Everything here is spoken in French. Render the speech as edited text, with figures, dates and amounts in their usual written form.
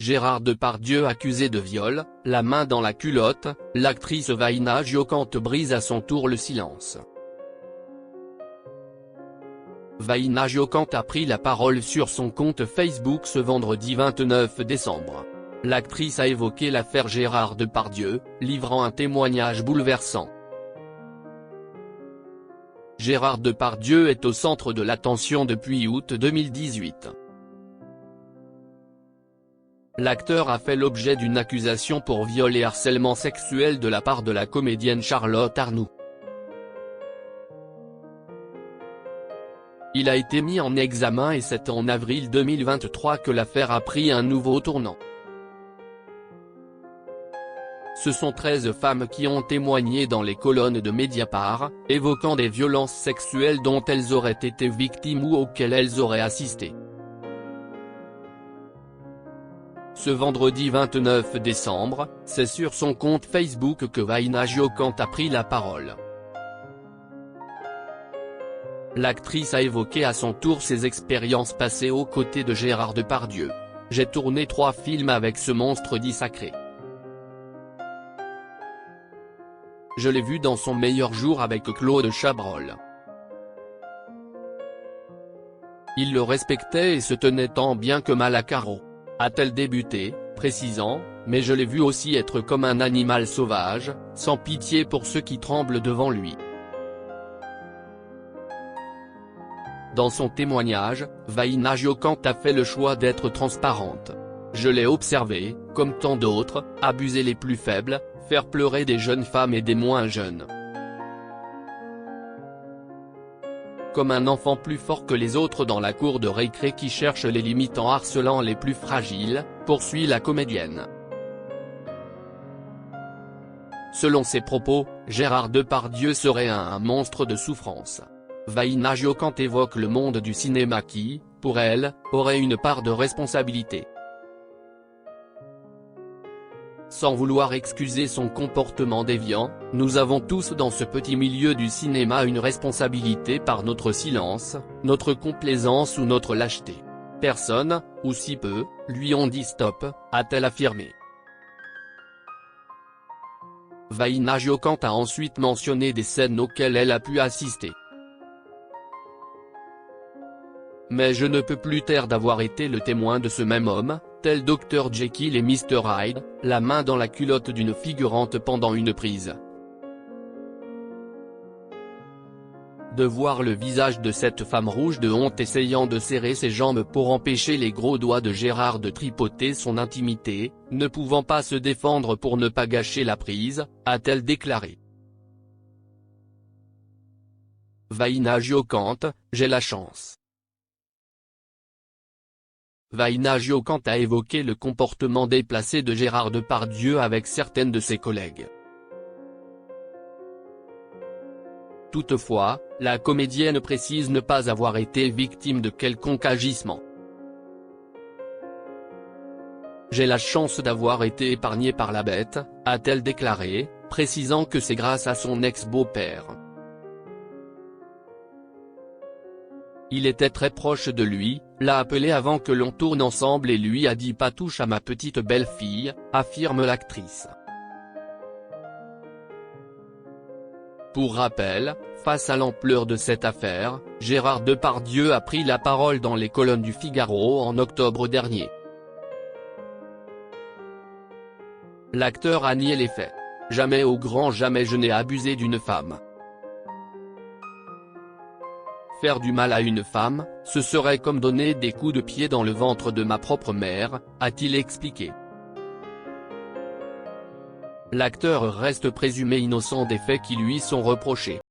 Gérard Depardieu accusé de viol, la main dans la culotte, l'actrice Vanina Giocante brise à son tour le silence. Vanina Giocante a pris la parole sur son compte Facebook ce vendredi 29 décembre. L'actrice a évoqué l'affaire Gérard Depardieu, livrant un témoignage bouleversant. Gérard Depardieu est au centre de l'attention depuis août 2018. L'acteur a fait l'objet d'une accusation pour viol et harcèlement sexuel de la part de la comédienne Charlotte Arnoux. Il a été mis en examen et c'est en avril 2023 que l'affaire a pris un nouveau tournant. Ce sont 13 femmes qui ont témoigné dans les colonnes de Mediapart, évoquant des violences sexuelles dont elles auraient été victimes ou auxquelles elles auraient assisté. Ce vendredi 29 décembre, c'est sur son compte Facebook que Vanina Giocante a pris la parole. L'actrice a évoqué à son tour ses expériences passées aux côtés de Gérard Depardieu. « J'ai tourné 3 films avec ce monstre dit sacré. Je l'ai vu dans son meilleur jour avec Claude Chabrol. Il le respectait et se tenait tant bien que mal à carreau. » A-t-elle débuté, précisant, mais je l'ai vu aussi être comme un animal sauvage, sans pitié pour ceux qui tremblent devant lui. Dans son témoignage, Vanina Giocante a fait le choix d'être transparente. Je l'ai observé, comme tant d'autres, abuser les plus faibles, faire pleurer des jeunes femmes et des moins jeunes. Comme un enfant plus fort que les autres dans la cour de récré qui cherche les limites en harcelant les plus fragiles, poursuit la comédienne. Selon ses propos, Gérard Depardieu serait un monstre de souffrance. Vanina Giocante évoque le monde du cinéma qui, pour elle, aurait une part de responsabilité. Sans vouloir excuser son comportement déviant, nous avons tous dans ce petit milieu du cinéma une responsabilité par notre silence, notre complaisance ou notre lâcheté. Personne, ou si peu, lui ont dit stop, a-t-elle affirmé. Vanina Giocante a ensuite mentionné des scènes auxquelles elle a pu assister. Mais je ne peux plus taire d'avoir été le témoin de ce même homme, tel Dr Jekyll et Mr Hyde, la main dans la culotte d'une figurante pendant une prise. De voir le visage de cette femme rouge de honte essayant de serrer ses jambes pour empêcher les gros doigts de Gérard de tripoter son intimité, ne pouvant pas se défendre pour ne pas gâcher la prise, a-t-elle déclaré. Vanina Giocante, j'ai la chance. Vanina Giocante a évoqué le comportement déplacé de Gérard Depardieu avec certaines de ses collègues. Toutefois, la comédienne précise ne pas avoir été victime de quelconque agissement. J'ai la chance d'avoir été épargnée par la bête, a-t-elle déclaré, précisant que c'est grâce à son ex-beau-père. Il était très proche de lui, l'a appelé avant que l'on tourne ensemble et lui a dit « pas touche à ma petite belle-fille », affirme l'actrice. Pour rappel, face à l'ampleur de cette affaire, Gérard Depardieu a pris la parole dans les colonnes du Figaro en octobre dernier. L'acteur a nié les faits. « Jamais au grand jamais je n'ai abusé d'une femme. Faire du mal à une femme, ce serait comme donner des coups de pied dans le ventre de ma propre mère », a-t-il expliqué. L'acteur reste présumé innocent des faits qui lui sont reprochés.